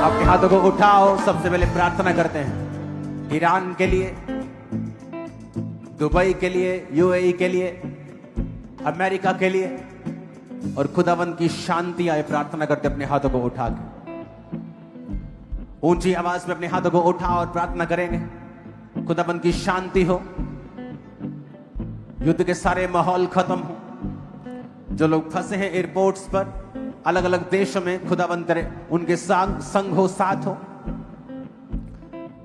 अपने हाथों को उठाओ। सबसे पहले प्रार्थना करते हैं ईरान के लिए, दुबई के लिए, यूएई के लिए, अमेरिका के लिए, और खुदावंद की शांति आए। प्रार्थना करते अपने हाथों को उठा के ऊंची आवाज में अपने हाथों को उठा और प्रार्थना करेंगे खुदावंद की शांति हो, युद्ध के सारे माहौल खत्म हो। जो लोग फंसे हैं एयरपोर्ट्स पर, अलग अलग देशों में, खुदावंद करे उनके संग हो, साथ हो।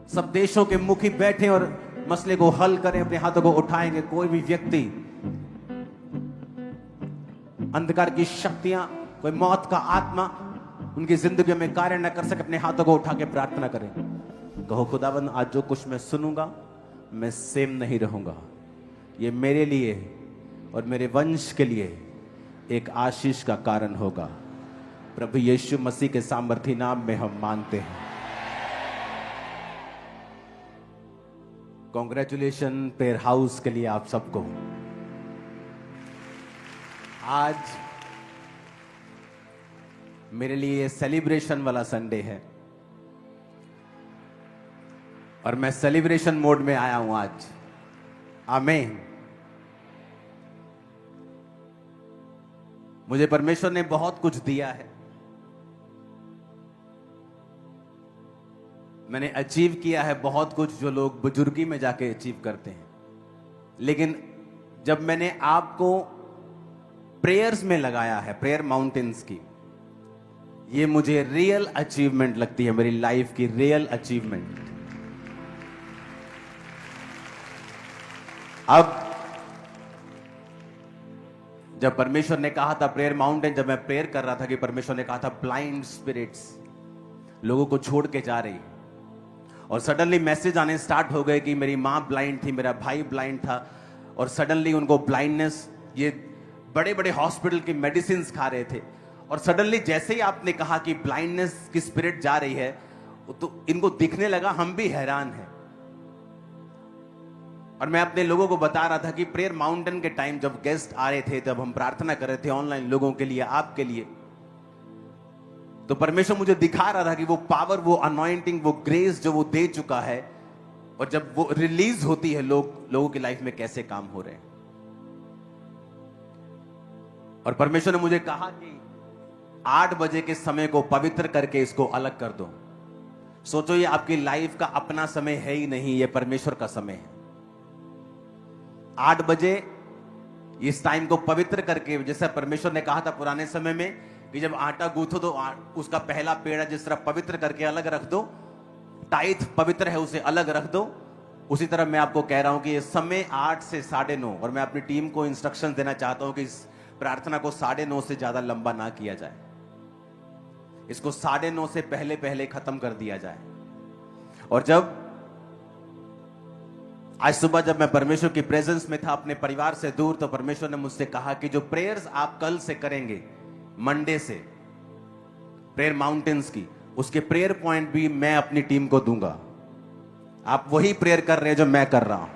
सब देशों के मुखी बैठे और मसले को हल करें। अपने हाथों को उठाएंगे। कोई भी व्यक्ति, अंधकार की शक्तियां, कोई मौत का आत्मा उनकी जिंदगी में कार्य न कर सके, अपने हाथों को उठा के प्रार्थना करें। कहो खुदावंद आज जो कुछ मैं सुनूंगा मैं सेम नहीं रहूंगा। ये मेरे लिए और मेरे वंश के लिए एक आशीष का कारण होगा। प्रभु यीशु मसीह के सामर्थी नाम में हम मांगते हैं। कॉन्ग्रेचुलेशन प्रेयर हाउस के लिए आप सबको। आज मेरे लिए सेलिब्रेशन वाला संडे है और मैं सेलिब्रेशन मोड में आया हूं आज। आमीन। मुझे परमेश्वर ने बहुत कुछ दिया है। मैंने अचीव किया है बहुत कुछ जो लोग बुजुर्गी में जाके अचीव करते हैं। लेकिन जब मैंने आपको प्रेयर्स में लगाया है, प्रेयर माउंटेन्स की, ये मुझे रियल अचीवमेंट लगती है, मेरी लाइफ की रियल अचीवमेंट। अब जब परमेश्वर ने कहा था प्रेयर माउंटेन, जब मैं प्रेयर कर रहा था कि परमेश्वर ने कहा था ब्लाइंड स्पिरिट्स लोगों को छोड़ के जा रही, और सडनली मैसेज आने स्टार्ट हो गए कि मेरी मां ब्लाइंड थी, मेरा भाई ब्लाइंड था, और सडनली उनको ब्लाइंडनेस, ये बड़े बड़े हॉस्पिटल की मेडिसिन खा रहे थे, और सडनली जैसे ही आपने कहा कि ब्लाइंडनेस की स्पिरिट जा रही है तो इनको दिखने लगा। हम भी हैरान हैं। और मैं अपने लोगों को बता रहा था कि प्रेयर माउंटेन के टाइम जब गेस्ट आ रहे थे, जब हम प्रार्थना कर रहे थे ऑनलाइन लोगों के लिए, आपके लिए, तो परमेश्वर मुझे दिखा रहा था कि वो पावर, वो अनॉइंटिंग, वो ग्रेस जो वो दे चुका है, और जब वो रिलीज होती है लोगों की लाइफ में कैसे काम हो रहे हैं। और परमेश्वर ने मुझे कहा कि 8 बजे के समय को पवित्र करके इसको अलग कर दो। सोचो ये आपकी लाइफ का अपना समय है ही नहीं, ये परमेश्वर का समय है। 8 बजे इस टाइम को पवित्र करके, जैसा परमेश्वर ने कहा था पुराने समय में कि जब आटा गूंथो तो उसका पहला पेड़ा जिस तरह पवित्र करके अलग रख दो, टाइथ पवित्र है उसे अलग रख दो, उसी तरह मैं आपको कह रहा हूं कि ये समय 8 से 9:30, और मैं अपनी टीम को इंस्ट्रक्शन देना चाहता हूं कि इस प्रार्थना को 9:30 से ज्यादा लंबा ना किया जाए। इसको 9:30 से पहले पहले खत्म कर दिया जाए। और जब आज सुबह जब मैं परमेश्वर की प्रेजेंस में था अपने परिवार से दूर, तो परमेश्वर ने मुझसे कहा कि जो प्रेयर्स आप कल से करेंगे, मंडे से, प्रेयर माउंटेन्स की, उसके प्रेयर पॉइंट भी मैं अपनी टीम को दूंगा। आप वही प्रेयर कर रहे हैं जो मैं कर रहा हूं।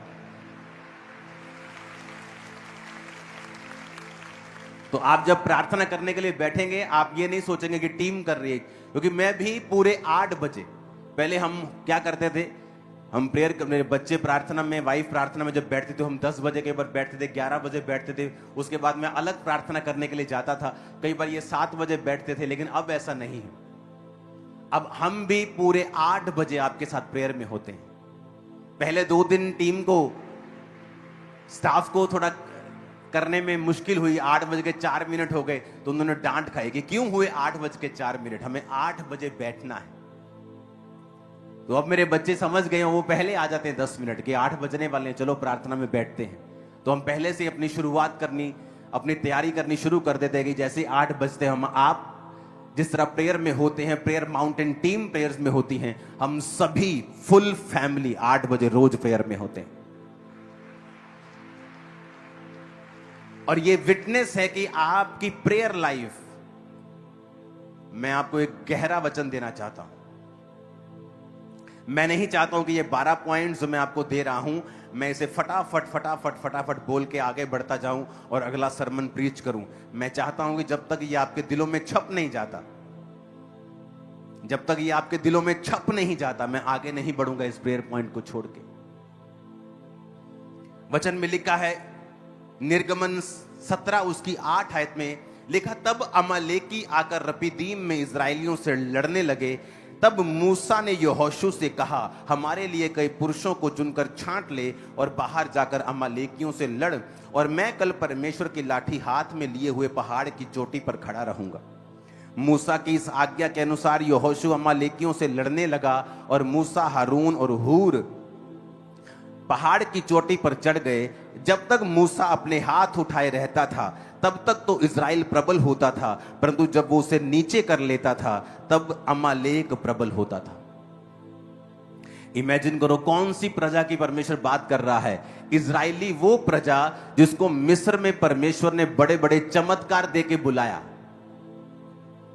तो आप जब प्रार्थना करने के लिए बैठेंगे, आप ये नहीं सोचेंगे कि टीम कर रही है, क्योंकि मैं भी पूरे 8 बजे, पहले हम क्या करते थे, हम प्रेयर, मेरे बच्चे प्रार्थना में, वाइफ प्रार्थना में जब बैठते थे, हम 10 बजे कई बार बैठते थे, 11 बजे बैठते थे, उसके बाद मैं अलग प्रार्थना करने के लिए जाता था, कई बार ये 7 बजे बैठते थे। लेकिन अब ऐसा नहीं है। अब हम भी पूरे 8 बजे आपके साथ प्रेयर में होते हैं। पहले 2 दिन टीम को, स्टाफ को थोड़ा करने में मुश्किल हुई, 8:04 हो गए तो उन्होंने डांट खाई कि क्यों हुए 8:04, हमें 8 बजे बैठना है। तो अब मेरे बच्चे समझ गए हैं, वो पहले आ जाते हैं 10 मिनट के, 8 बजने वाले हैं, चलो प्रार्थना में बैठते हैं। तो हम पहले से अपनी शुरुआत करनी, अपनी तैयारी करनी शुरू कर देते हैं कि जैसे 8 बजते हम, आप जिस तरह प्रेयर में होते हैं, प्रेयर माउंटेन टीम प्रेयर्स में होती हैं, हम सभी फुल फैमिली 8 बजे रोज प्रेयर में होते हैं। और ये विटनेस है कि आपकी प्रेयर लाइफ, मैं आपको एक गहरा वचन देना चाहता हूं। मैं नहीं चाहता हूं कि ये 12 पॉइंट्स जो मैं आपको दे रहा हूं, मैं इसे फटाफट बोल के आगे बढ़ता जाऊं और अगला सरमन प्रीच करूं। मैं चाहता हूं कि जब तक ये आपके दिलों में छप नहीं जाता, जब तक ये आपके दिलों में छप नहीं जाता, मैं आगे नहीं बढ़ूंगा इस प्रेयर पॉइंट को छोड़ के। वचन में लिखा है, निर्गमन 17 उसकी 8 आयत में लिखा, तब अमालेकी आकर रपीदीम में इजराइलियों से लड़ने लगे। तब मूसा ने यहोशू से कहा, हमारे लिए कई पुरुषों को चुनकर छांट ले और बाहर जाकर अमालेकियों से लड़, और मैं कल परमेश्वर की लाठी हाथ में लिए हुए पहाड़ की चोटी पर खड़ा रहूंगा। मूसा की इस आज्ञा के अनुसार यहोशू अमालेकियों से लड़ने लगा, और मूसा, हारून और हूर पहाड़ की चोटी पर चढ़ गए। जब तक मूसा अपने हाथ उठाए रहता था तब तक तो इज़राइल प्रबल होता था, परंतु जब वो उसे नीचे कर लेता था तब अमालेक प्रबल होता था। इमेजिन करो कौन सी प्रजा की परमेश्वर बात कर रहा है। इजरायली, वो प्रजा जिसको मिस्र में परमेश्वर ने बड़े बड़े चमत्कार देके बुलाया,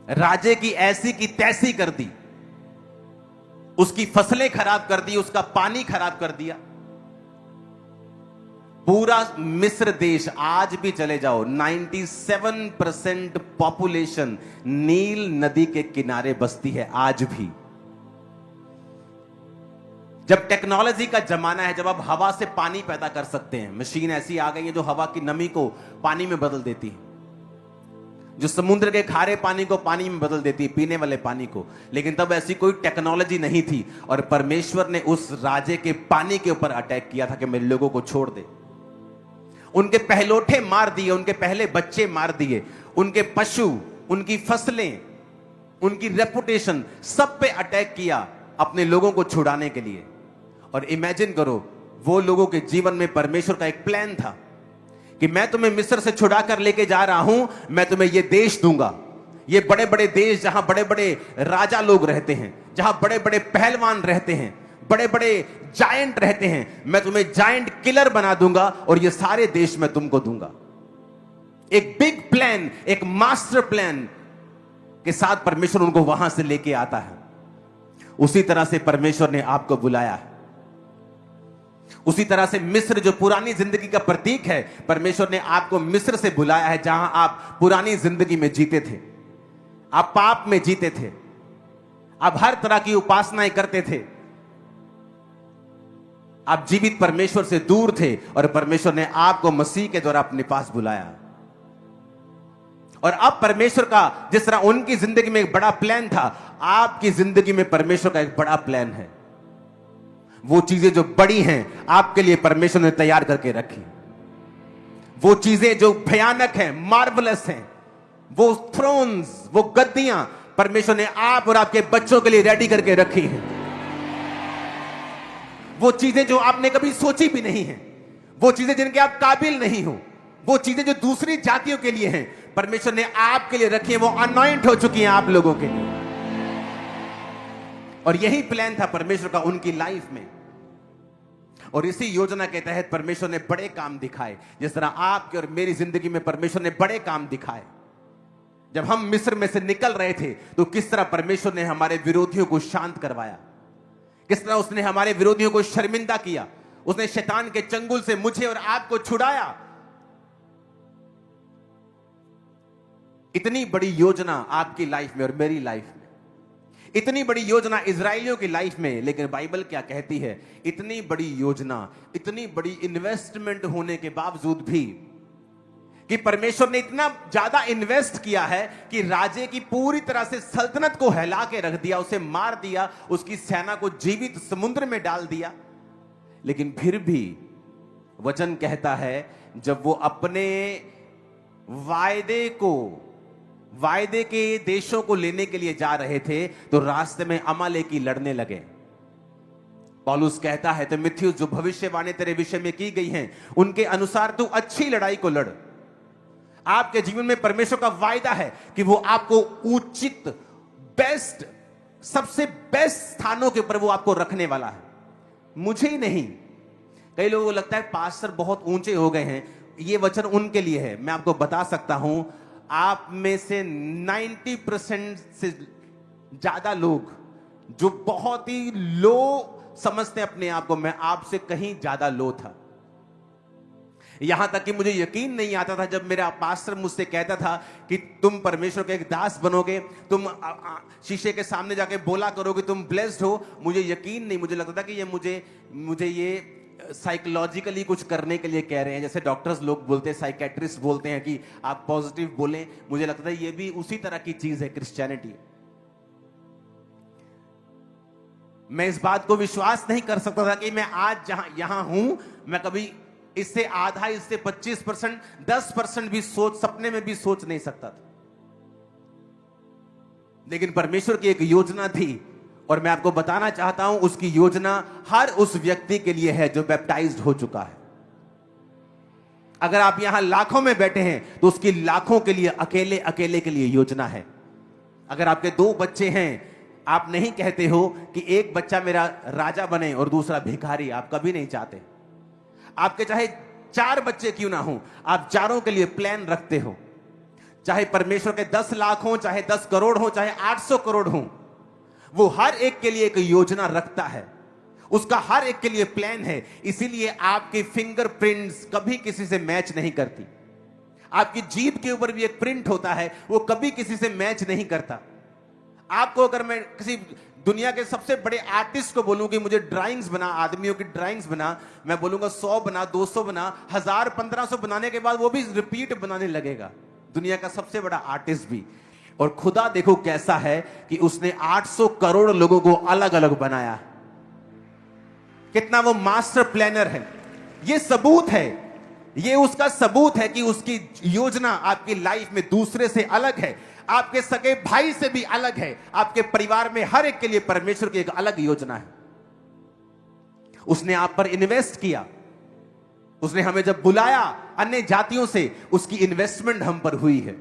राजे की ऐसी की तैसी कर दी, उसकी फसलें खराब कर दी, उसका पानी खराब कर दिया। पूरा मिस्र देश, आज भी चले जाओ, 97% पॉपुलेशन नील नदी के किनारे बसती है आज भी। जब टेक्नोलॉजी का जमाना है, जब आप हवा से पानी पैदा कर सकते हैं, मशीन ऐसी आ गई है जो हवा की नमी को पानी में बदल देती है, जो समुद्र के खारे पानी को पानी में बदल देती है, पीने वाले पानी को। लेकिन तब ऐसी कोई टेक्नोलॉजी नहीं थी, और परमेश्वर ने उस राजे के पानी के ऊपर अटैक किया था कि मेरे लोगों को छोड़ दे। उनके पहलोठे मार दिए, उनके पहले बच्चे मार दिए, उनके पशु, उनकी फसलें, उनकी रेपुटेशन, सब पे अटैक किया अपने लोगों को छुड़ाने के लिए। और इमेजिन करो, वो लोगों के जीवन में परमेश्वर का एक प्लान था कि मैं तुम्हें मिस्र से छुड़ा कर लेके जा रहा हूं, मैं तुम्हें ये देश दूंगा, ये बड़े बड़े देश जहां बड़े बड़े राजा लोग रहते हैं, जहां बड़े बड़े पहलवान रहते हैं, बड़े बड़े जायंट रहते हैं, मैं तुम्हें जायंट किलर बना दूंगा और ये सारे देश मैं तुमको दूंगा। एक बिग प्लान, एक मास्टर प्लान के साथ परमेश्वर उनको वहां से लेके आता है। उसी तरह से परमेश्वर ने आपको बुलाया है। उसी तरह से मिस्र जो पुरानी जिंदगी का प्रतीक है, परमेश्वर ने आपको मिस्र से बुलाया है, जहां आप पुरानी जिंदगी में जीते थे, आप पाप में जीते थे, आप हर तरह की उपासनाएं करते थे, आप जीवित परमेश्वर से दूर थे, और परमेश्वर ने आपको मसीह के द्वारा अपने पास बुलाया। और अब परमेश्वर का जिस तरह उनकी जिंदगी में एक बड़ा प्लान था, आपकी जिंदगी में परमेश्वर का एक बड़ा प्लान है। वो चीजें जो बड़ी हैं आपके लिए परमेश्वर ने तैयार करके रखी। वो चीजें जो भयानक हैं, मार्वलस हैं, वो थ्रोन्स, वो गद्दियां परमेश्वर ने आप और आपके बच्चों के लिए रेडी करके रखी हैं। वो चीजें जो आपने कभी सोची भी नहीं है, वो चीजें जिनके आप काबिल नहीं हो, वो चीजें जो दूसरी जातियों के लिए हैं, परमेश्वर ने आपके लिए रखी है। वो अनॉइंट हो चुकी हैं आप लोगों के लिए। और यही प्लान था परमेश्वर का उनकी लाइफ में। और इसी योजना के तहत परमेश्वर ने बड़े काम दिखाए, जिस तरह आपके और मेरी जिंदगी में परमेश्वर ने बड़े काम दिखाए। जब हम मिस्र में से निकल रहे थे तो किस तरह परमेश्वर ने हमारे विरोधियों को शांत करवाया, किस तरह उसने हमारे विरोधियों को शर्मिंदा किया, उसने शैतान के चंगुल से मुझे और आपको छुड़ाया। इतनी बड़ी योजना आपकी लाइफ में और मेरी लाइफ में, इतनी बड़ी योजना इजराइलियों की लाइफ में। लेकिन बाइबल क्या कहती है, इतनी बड़ी योजना, इतनी बड़ी इन्वेस्टमेंट होने के बावजूद भी, कि परमेश्वर ने इतना ज्यादा इन्वेस्ट किया है कि राजे की पूरी तरह से सल्तनत को हिला के रख दिया, उसे मार दिया, उसकी सेना को जीवित समुद्र में डाल दिया। लेकिन फिर भी वचन कहता है, जब वो अपने वायदे के देशों को लेने के लिए जा रहे थे तो रास्ते में अमालेकी लड़ने लगे। पौलुस कहता है, तो मिथियुस, जो भविष्यवाणी तेरे विषय में की गई हैं उनके अनुसार तू अच्छी लड़ाई को लड़। आपके जीवन में परमेश्वर का वायदा है कि वो आपको उचित, बेस्ट, सबसे बेस्ट स्थानों के ऊपर वो आपको रखने वाला है, मुझे ही नहीं। कई लोगों को लगता है पास्टर बहुत ऊंचे हो गए हैं, ये वचन उनके लिए है। मैं आपको बता सकता हूं, आप में से 90% से ज्यादा लोग जो बहुत ही लो समझते हैं अपने आप को, मैं आपसे कहीं ज्यादा लो था। यहां तक कि मुझे यकीन नहीं आता था जब मेरा पास्टर मुझसे कहता था कि तुम परमेश्वर के एक दास बनोगे, तुम शीशे के सामने जाके बोला करोगे तुम ब्लेस्ड हो। मुझे यकीन नहीं, मुझे लगता था कि ये मुझे ये साइकोलॉजिकली कुछ करने के लिए कह रहे हैं, जैसे डॉक्टर्स लोग बोलते हैं, साइकेट्रिस्ट बोलते हैं कि आप पॉजिटिव बोलें। मुझे लगता था ये भी उसी तरह की चीज है क्रिश्चियनिटी। मैं इस बात को विश्वास नहीं कर सकता था कि मैं आज जहां यहां हूं, मैं कभी इससे आधा, इससे 25%, 10% भी सपने में भी सोच नहीं सकता था। लेकिन परमेश्वर की एक योजना थी और मैं आपको बताना चाहता हूं, उसकी योजना हर उस व्यक्ति के लिए है जो बैप्टाइज्ड हो चुका है। अगर आप यहां लाखों में बैठे हैं तो उसकी लाखों के लिए, अकेले अकेले के लिए योजना है। अगर आपके 2 बच्चे हैं, आप नहीं कहते हो कि एक बच्चा मेरा राजा बने और दूसरा भिखारी, आप कभी नहीं चाहते। आपके चाहे 4 बच्चे क्यों ना हो, आप चारों के लिए प्लान रखते हो। चाहे परमेश्वर के 10 लाख हो, चाहे 10 करोड़ हो, चाहे 800 करोड़ हो, वो हर एक के लिए एक योजना रखता है। उसका हर एक के लिए प्लान है। इसीलिए आपकी फिंगरप्रिंट्स कभी किसी से मैच नहीं करती। आपकी जीभ के ऊपर भी एक प्रिंट होता है, वो कभी किसी से मैच नहीं करता। आपको अगर मैं किसी दुनिया के सबसे बड़े आर्टिस्ट को बोलूं कि मुझे ड्राइंग्स बना, आदमियों की ड्राइंग्स बना, मैं बोलूंगा 100 बना, 200 बना, 1000, 1500 बनाने के बाद वो भी रिपीट बनाने लगेगा, दुनिया का सबसे बड़ा आर्टिस्ट भी। और खुदा देखो कैसा है कि उसने 800 करोड़ लोगों को अलग अलग बनाया। कितना वो मास्टर प्लानर है। ये सबूत है, ये उसका सबूत है कि उसकी योजना आपकी लाइफ में दूसरे से अलग है, आपके सगे भाई से भी अलग है। आपके परिवार में हर एक के लिए परमेश्वर की एक अलग योजना है। उसने आप पर इन्वेस्ट किया। उसने हमें जब बुलाया अन्य जातियों से, उसकी इन्वेस्टमेंट हम पर हुई है।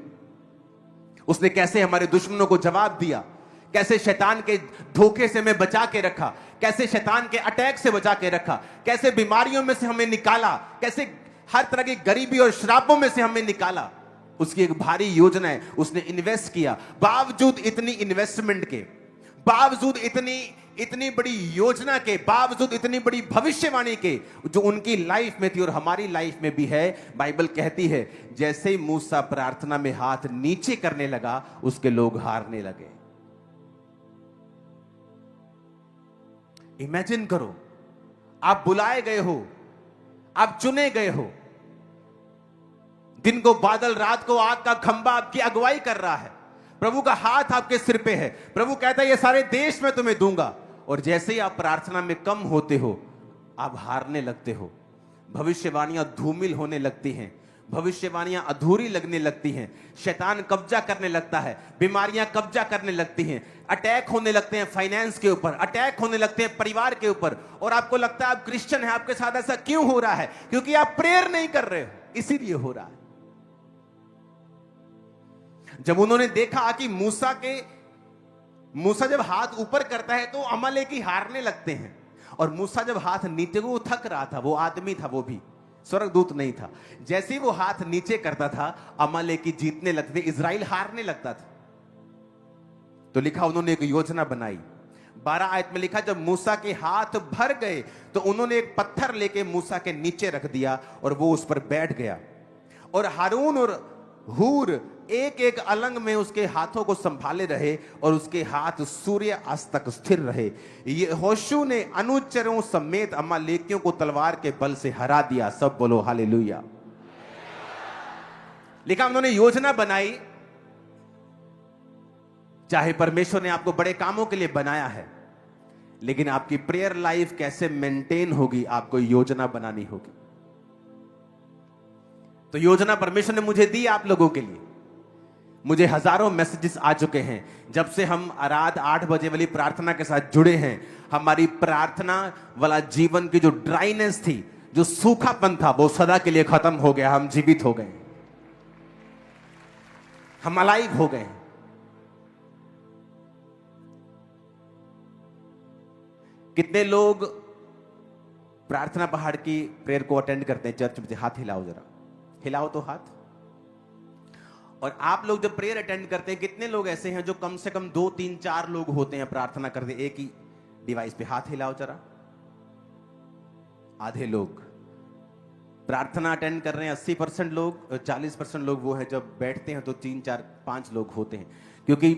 उसने कैसे हमारे दुश्मनों को जवाब दिया, कैसे शैतान के धोखे से हमें बचा के रखा, कैसे शैतान के अटैक से बचा के रखा, कैसे बीमारियों में से हमें निकाला, कैसे हर तरह की गरीबी और श्रापों में से हमें निकाला। उसकी एक भारी योजना है। उसने इन्वेस्ट किया। बावजूद इतनी इन्वेस्टमेंट के, बावजूद इतनी बड़ी योजना के, बावजूद इतनी बड़ी भविष्यवाणी के जो उनकी लाइफ में थी और हमारी लाइफ में भी है, बाइबल कहती है जैसे ही मूसा प्रार्थना में हाथ नीचे करने लगा, उसके लोग हारने लगे। इमेजिन करो, आप बुलाए गए हो, आप चुने गए हो। दिन को बादल, रात को आग का खंबा आपकी अगुवाई कर रहा है। प्रभु का हाथ आपके सिर पे है। प्रभु कहता है ये सारे देश में तुम्हें दूंगा। और जैसे ही आप प्रार्थना में कम होते हो, आप हारने लगते हो। भविष्यवाणियां धूमिल होने लगती हैं, भविष्यवाणियां अधूरी लगने लगती हैं, शैतान कब्जा करने लगता है, बीमारियां कब्जा करने लगती हैं, अटैक होने लगते हैं फाइनेंस के ऊपर, अटैक होने लगते हैं परिवार के ऊपर। और आपको लगता है आप क्रिश्चियन हैं, आपके साथ ऐसा क्यों हो रहा है? क्योंकि आप प्रेयर नहीं कर रहे हो, इसीलिए हो रहा है। जब उन्होंने देखा कि मूसा जब हाथ ऊपर करता है तो अमालेकी हारने लगते हैं, और मूसा जब हाथ नीचे, वो थक रहा था, वो आदमी था, वो भी स्वर्गदूत नहीं था। जैसे ही वो हाथ नीचे करता था, अमालेकी जीतने लगते थे, इजराइल हारने लगता था। तो लिखा उन्होंने एक योजना बनाई। 12 आयत में लिखा जब मूसा के हाथ भर गए तो उन्होंने एक पत्थर लेके मूसा के नीचे रख दिया और वो उस पर बैठ गया। और हारून और हूर एक एक अलंग में उसके हाथों को संभाले रहे और उसके हाथ सूर्य अस्त तक स्थिर रहे। यहोशू ने अनुचरों समेत अमालेकियों को तलवार के बल से हरा दिया। सब बोलो हालेलुया। लिखा उन्होंने योजना बनाई। चाहे परमेश्वर ने आपको बड़े कामों के लिए बनाया है, लेकिन आपकी प्रेयर लाइफ कैसे मेंटेन होगी, आपको योजना बनानी होगी। तो योजना परमेश्वर ने मुझे दी आप लोगों के लिए। मुझे हजारों मैसेजेस आ चुके हैं जब से हम रात 8 बजे वाली प्रार्थना के साथ जुड़े हैं। हमारी प्रार्थना वाला जीवन की जो ड्राइनेस थी, जो सूखापन था, वो सदा के लिए खत्म हो गया। हम जीवित हो गए, हम अलाइव हो गए। कितने लोग प्रार्थना पहाड़ की प्रेयर को अटेंड करते हैं चर्च में? हाथ हिलाओ जरा, हिलाओ तो हाथ। और आप लोग जब प्रेयर अटेंड करते हैं, कितने लोग ऐसे हैं जो कम से कम 2, 3, 4 लोग होते हैं प्रार्थना करते एक ही डिवाइस पे? हाथ हिलाओ जरा। आधे लोग। प्रार्थना अटेंड कर रहे हैं 80% लोग, 40% लोग वो है जब बैठते हैं तो 3 4 5 लोग होते हैं, क्योंकि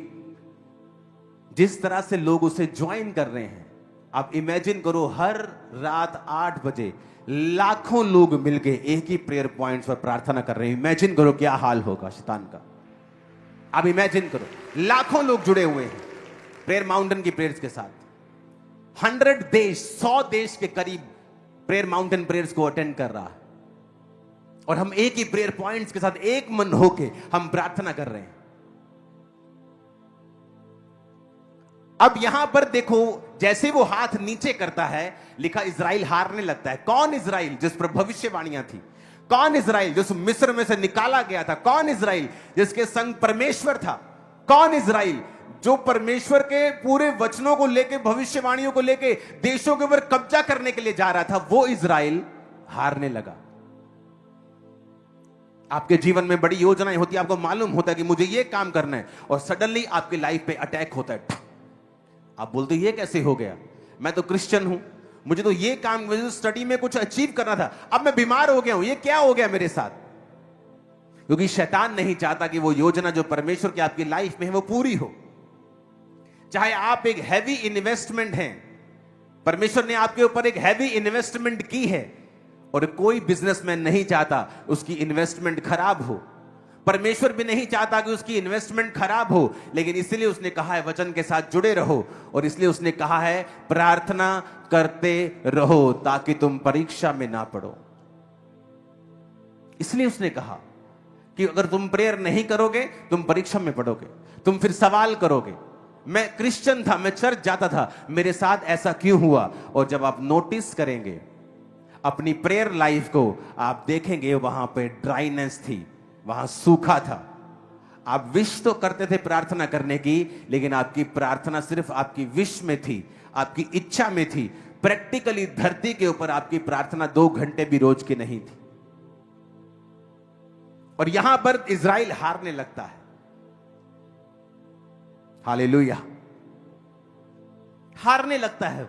जिस तरह से लोग उसे ज्वाइन कर रहे हैं, आप इमेजिन करो हर रात 8 बजे लाखों लोग मिलके एक ही प्रेयर पॉइंट्स पर प्रार्थना कर रहे हैं। इमेजिन करो क्या हाल होगा शैतान का। आप इमेजिन करो लाखों लोग जुड़े हुए हैं प्रेयर माउंटेन की प्रेयर्स के साथ। 100 देश, 100 देश के करीब प्रेयर माउंटेन प्रेयर्स को अटेंड कर रहा है, और हम एक ही प्रेयर पॉइंट्स के साथ एक मन होके हम प्रार्थना कर रहे हैं। अब यहां पर देखो, जैसे वो हाथ नीचे करता है, लिखा इजराइल हारने लगता है। कौन इजराइल? जिस पर भविष्यवाणियां थी। कौन इजराइल? जिस मिस्र में से निकाला गया था। कौन इजराइल? जिसके संग परमेश्वर था। कौन इजराइल? जो परमेश्वर के पूरे वचनों को लेके, भविष्यवाणियों को लेके देशों के ऊपर कब्जा करने के लिए जा रहा था, वो इजराइल हारने लगा। आपके जीवन में बड़ी योजनाएं होती है, आपको मालूम होता है कि मुझे ये काम करना है, और सडनली आपकी लाइफ पे अटैक होता है। आप बोलते ये कैसे हो गया? मैं तो क्रिश्चियन हूं, मुझे तो ये काम, मुझे तो स्टडी में कुछ अचीव करना था, अब मैं बीमार हो गया हूं, ये क्या हो गया मेरे साथ? क्योंकि शैतान नहीं चाहता कि वो योजना जो परमेश्वर की आपकी लाइफ में है वो पूरी हो। चाहे आप एक हैवी इन्वेस्टमेंट है, परमेश्वर ने आपके ऊपर एक हैवी इन्वेस्टमेंट की है, और कोई बिजनेसमैन नहीं चाहता उसकी इन्वेस्टमेंट खराब हो। परमेश्वर भी नहीं चाहता कि उसकी इन्वेस्टमेंट खराब हो, लेकिन इसलिए उसने कहा है वचन के साथ जुड़े रहो, और इसलिए उसने कहा है प्रार्थना करते रहो ताकि तुम परीक्षा में ना पड़ो। इसलिए उसने कहा कि अगर तुम प्रेयर नहीं करोगे तुम परीक्षा में पड़ोगे, तुम फिर सवाल करोगे, मैं क्रिश्चियन था, मैं चर्च जाता था, मेरे साथ ऐसा क्यों हुआ? और जब आप नोटिस करेंगे अपनी प्रेयर लाइफ को, आप देखेंगे वहां पे ड्राइनेस थी, वहां सूखा था। आप विश तो करते थे प्रार्थना करने की, लेकिन आपकी प्रार्थना सिर्फ आपकी विश में थी, आपकी इच्छा में थी। प्रैक्टिकली धरती के ऊपर आपकी प्रार्थना 2 घंटे भी रोज की नहीं थी। और यहां पर इजराइल हारने लगता है। हालेलुया, हारने लगता है।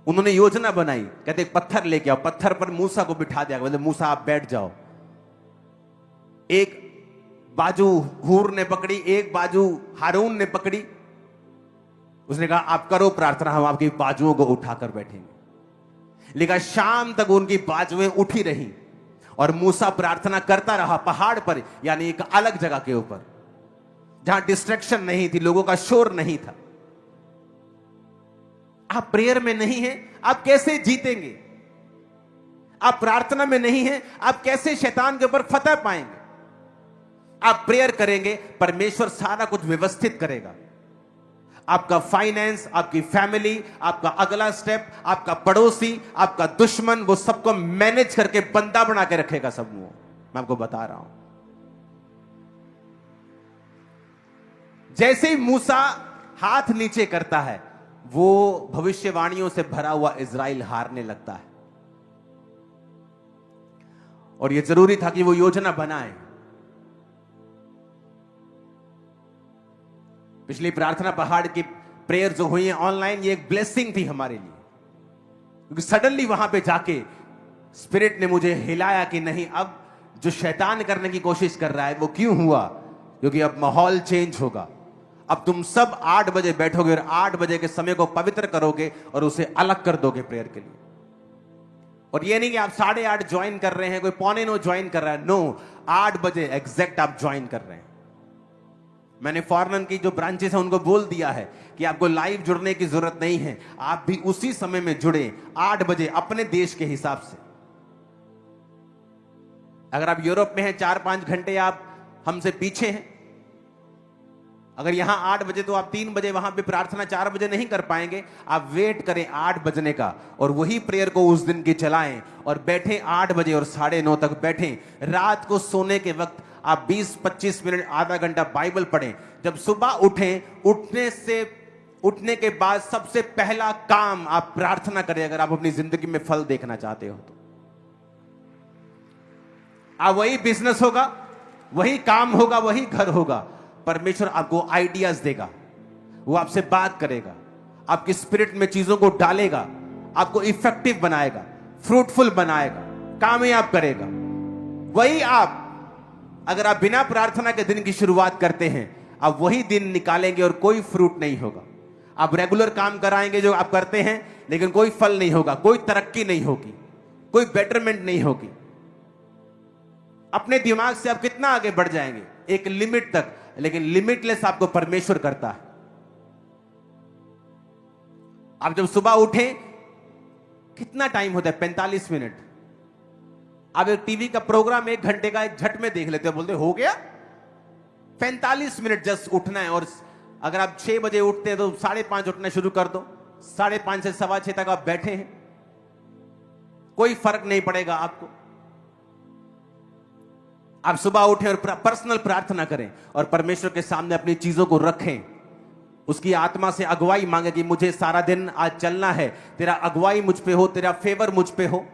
उन्होंने योजना बनाई, कहते पत्थर लेके आओ, पत्थर पर मूसा को बिठा दिया, बोले मूसा आप बैठ जाओ। एक बाजू हूर ने पकड़ी, एक बाजू हारून ने पकड़ी। उसने कहा आप करो प्रार्थना, हम आपकी बाजुओं को उठाकर बैठेंगे। लेकिन शाम तक उनकी बाजुएं उठी रही, और मूसा प्रार्थना करता रहा पहाड़ पर, यानी एक अलग जगह के ऊपर जहां डिस्ट्रैक्शन नहीं थी, लोगों का शोर नहीं था। आप प्रेयर में नहीं हैं, आप कैसे जीतेंगे? आप प्रार्थना में नहीं हैं, आप कैसे शैतान के ऊपर फतह पाएंगे? आप प्रेयर करेंगे, परमेश्वर सारा कुछ व्यवस्थित करेगा। आपका फाइनेंस, आपकी फैमिली, आपका अगला स्टेप, आपका पड़ोसी, आपका दुश्मन, वो सबको मैनेज करके बंदा बना के रखेगा सब। वो मैं आपको बता रहा हूं। जैसे ही मूसा हाथ नीचे करता है, वो भविष्यवाणियों से भरा हुआ इजराइल हारने लगता है। और यह जरूरी था कि वो योजना बनाए। पिछली प्रार्थना पहाड़ की प्रेयर जो हुई है ऑनलाइन, ये एक ब्लेसिंग थी हमारे लिए, क्योंकि सडनली वहां पे जाके स्पिरिट ने मुझे हिलाया कि नहीं, अब जो शैतान करने की कोशिश कर रहा है वो क्यों हुआ? क्योंकि अब माहौल चेंज होगा। अब तुम सब 8 बजे बैठोगे और 8 बजे के समय को पवित्र करोगे और उसे अलग कर दोगे प्रेयर के लिए। और ये नहीं कि आप 8:30 ज्वाइन कर रहे हैं, कोई 8:45 ज्वाइन कर रहा है। नो, 8 बजे एग्जैक्ट आप ज्वाइन कर रहे हैं। मैंने फॉरेन की जो ब्रांचेस हैं उनको बोल दिया है कि आपको लाइव जुड़ने की जरूरत नहीं है, आप भी उसी समय में जुड़े 8 बजे अपने देश के हिसाब से। अगर आप यूरोप में हैं 4-5 घंटे आप हमसे पीछे हैं। अगर यहां 8 बजे तो आप 3 बजे वहां पे प्रार्थना 4 बजे नहीं कर पाएंगे। आप वेट करें 8 बजने का और वही प्रेयर को उस दिन की चलाएं और बैठें 8 बजे और 9:30 तक बैठें। रात को सोने के वक्त आप 20-25 मिनट, आधा घंटा बाइबल पढ़ें। जब सुबह उठें, उठने के बाद सबसे पहला काम आप प्रार्थना करें। अगर आप अपनी जिंदगी में फल देखना चाहते हो तो आप, वही बिजनेस होगा, वही काम होगा, वही घर होगा। परमेश्वर आपको आइडियाज देगा, वो आपसे बात करेगा, आपकी स्पिरिट में चीजों को डालेगा, आपको इफेक्टिव बनाएगा, फ्रूटफुल बनाएगा, कामयाब करेगा। वही आप, अगर आप बिना प्रार्थना के दिन की शुरुआत करते हैं, आप वही दिन निकालेंगे और कोई फ्रूट नहीं होगा। आप रेगुलर काम कराएंगे जो आप करते हैं, लेकिन कोई फल नहीं होगा, कोई तरक्की नहीं होगी, कोई बेटरमेंट नहीं होगी। अपने दिमाग से आप कितना आगे बढ़ जाएंगे, एक लिमिट तक, लेकिन लिमिटलेस आपको परमेश्वर करता है। आप जब सुबह उठें, कितना टाइम होता है? 45 मिनट। आप एक टीवी का प्रोग्राम 1 घंटे का एक झट में देख लेते हो, बोलते हो गया। 45 मिनट जस्ट उठना है। और अगर आप 6 बजे उठते हैं तो 5:30 उठना शुरू कर दो। 5:30 से 6:15 तक आप बैठे हैं, कोई फर्क नहीं पड़ेगा आपको। आप सुबह उठें और पर्सनल प्रार्थना करें और परमेश्वर के सामने अपनी चीजों को रखें। उसकी आत्मा से अगुवाई मांगे कि मुझे सारा दिन आज चलना है, तेरा अगुवाई मुझ पे हो, तेरा फेवर मुझ पे हो।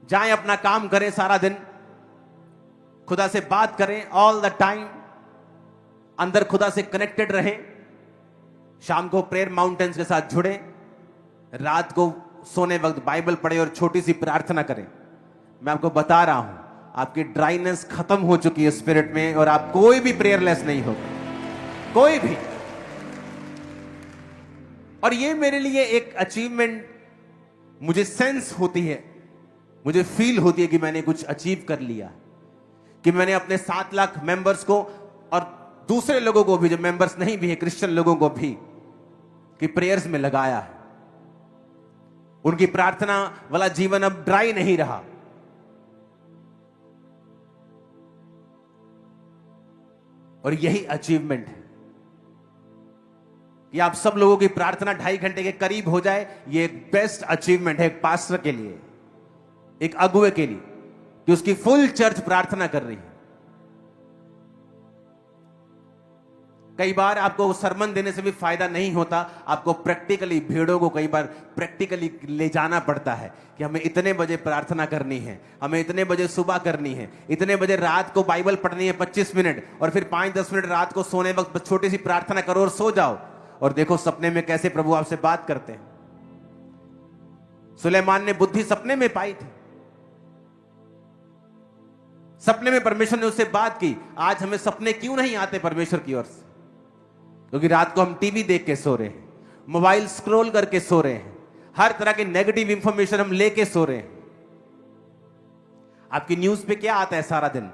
जाएं, अपना काम करें, सारा दिन खुदा से बात करें ऑल द टाइम, अंदर खुदा से कनेक्टेड रहें। शाम को प्रेयर माउंटेन्स के साथ जुड़े, रात को सोने वक्त बाइबल पढ़े और छोटी सी प्रार्थना करें। मैं आपको बता रहा हूं, आपकी ड्राइनेस खत्म हो चुकी है स्पिरिट में, और आप कोई भी प्रेयरलेस नहीं होगा, कोई भी। और ये मेरे लिए एक अचीवमेंट, मुझे सेंस होती है, मुझे फील होती है कि मैंने कुछ अचीव कर लिया, कि मैंने अपने 7 लाख मेंबर्स को और दूसरे लोगों को भी, जो मेंबर्स नहीं भी है, क्रिश्चियन लोगों को भी, कि प्रेयर्स में लगाया है। उनकी प्रार्थना वाला जीवन अब ड्राई नहीं रहा। और यही अचीवमेंट है कि आप सब लोगों की प्रार्थना 2.5 घंटे के करीब हो जाए। ये एक बेस्ट अचीवमेंट है एक पास्टर के लिए, एक अगुवे के लिए, कि उसकी फुल चर्च प्रार्थना कर रही है। कई बार आपको सरमन देने से भी फायदा नहीं होता, आपको प्रैक्टिकली भीड़ों को कई बार प्रैक्टिकली ले जाना पड़ता है कि हमें इतने बजे प्रार्थना करनी है, हमें इतने बजे सुबह करनी है, इतने बजे रात को बाइबल पढ़नी है 25 मिनट, और फिर 5-10 मिनट रात को सोने वक्त छोटी सी प्रार्थना करो और सो जाओ। और देखो सपने में कैसे प्रभु आपसे बात करते हैं। सुलेमान ने बुद्धि सपने में पाई थी, सपने में परमेश्वर ने उससे बात की। आज हमें सपने क्यों नहीं आते परमेश्वर की ओर से? क्योंकि रात को हम टीवी देख के सो रहे हैं, मोबाइल स्क्रॉल करके सो रहे हैं, हर तरह की नेगेटिव इंफॉर्मेशन हम लेके सो रहे हैं। आपकी न्यूज पे क्या आता है सारा दिन?